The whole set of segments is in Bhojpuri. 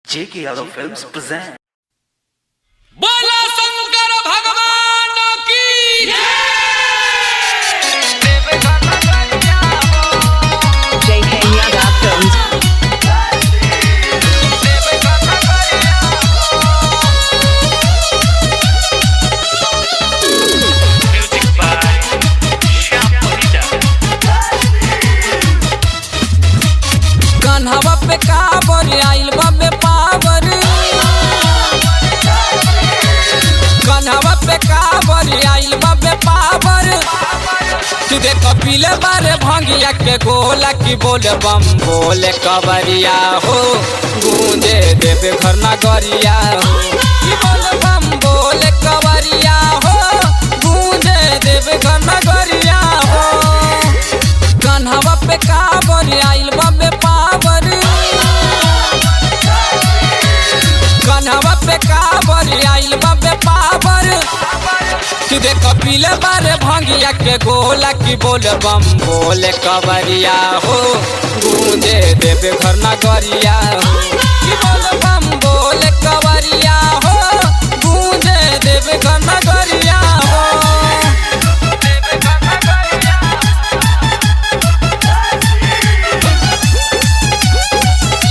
J.K. Yadav Films present. बोला शंकर भगवान की J.K. Yadav Films. कन्हवा पे काबर आइल बे पावर, कन्हवा पे काबर आइल बे पावर। तू देख पीले बारे भंगिया के गोला की बोले बम बोले कबरिया हो, गूंजे देवे घर नगरिया हो। की बोले बम बोले कबरिया हो, गूंजे देवे घर नगरिया हो। कन्हवा पे काबर आइल बे पावर, कन्हवा पे काबर आइल बे पावर। तू देख पीले बारे भंगिया के गोला की बोले बम बोले कबरिया हो, गूंजे देवे घर नगरिया हो। की बोले बम बोले कबरिया हो, गूंजे देवे घर नगरिया हो।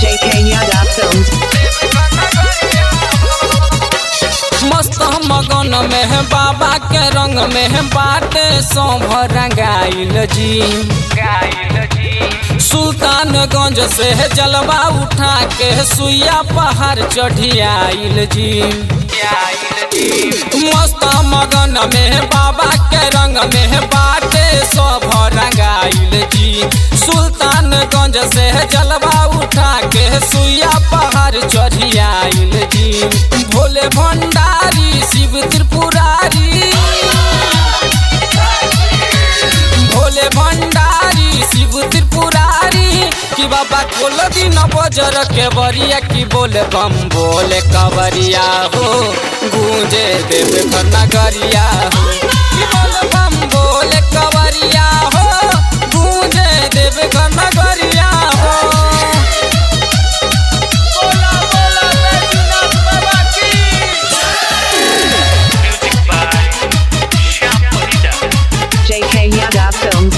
J.K. Yadav Films. मस्त मगन में है बाबा के रंग में है बाटे सौभ रंगाइल जी। सुल्तानगंज से है जलवा उठा के सुइया पहाड़ चढ़ियाइल जी। मस्त मगन में है बाबा के रंग में है बाटे सौभ रंगाइल जी। सुल्तानगंज से है जलवा उठा के सुइया पहाड़ चढ़ियाइल जी। भोले भंडारी शिव त्रिपुरारी, भोले भंडारी शिव त्रिपुरारी। कि बाबा खोल दिन बजर के बरिया की बोले बम बोले कबरिया हो, गूंजे देवे घर नगरिया हो। कि बोले बम बोले कबरिया हो, गूंजे देवे घर नगरिया हो। बोला बोला बैजनाथ बाबा की। J.K. Yadav Films.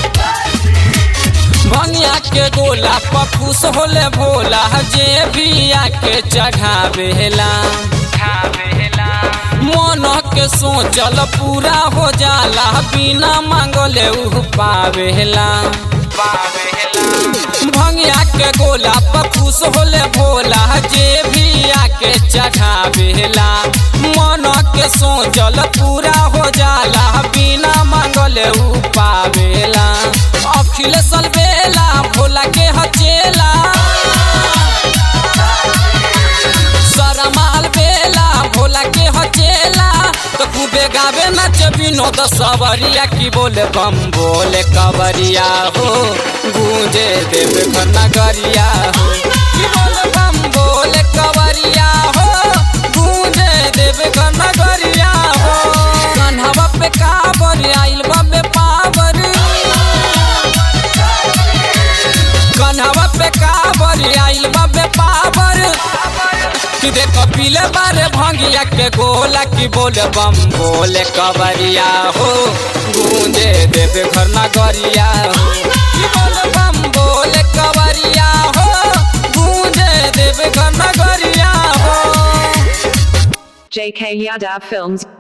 भंगिया के गोला पर खुश होले भोला, जे भी आके चढ़ावेला। मन के सोचल पूरा हो जाला, बिना मांगले उ पावेला। भंगिया के गोला पर खुश होले भोला, जे भी आके चढ़ावेला। मन के सोचल पूरा हो जाला, बिना मांगले उ पावेला। अखिलेश बेला भोला के हचेला, सरमाल बेला भोला के हचेला। तो खूबे गावे नाच विनोद सवरिया की बोले बम बोले कबरिया हो, गूंजे देवे घर नगरिया हो। की बोले बम बोले कबरिया हो, गूंजे देवे घर नगरिया हो। कन्हवा पे काबर आइल बे पावर, कन्हवा पे काबर आइल बे पावर। तू देख पीले बारे भंगिया के गोला की बोले बम बोले कबरिया हो, गूंजे देवे घर नगरिया हो। की बोले बम बोले कबरिया हो, गूंजे देवे घर नगरिया हो। J.K. Yadav Films.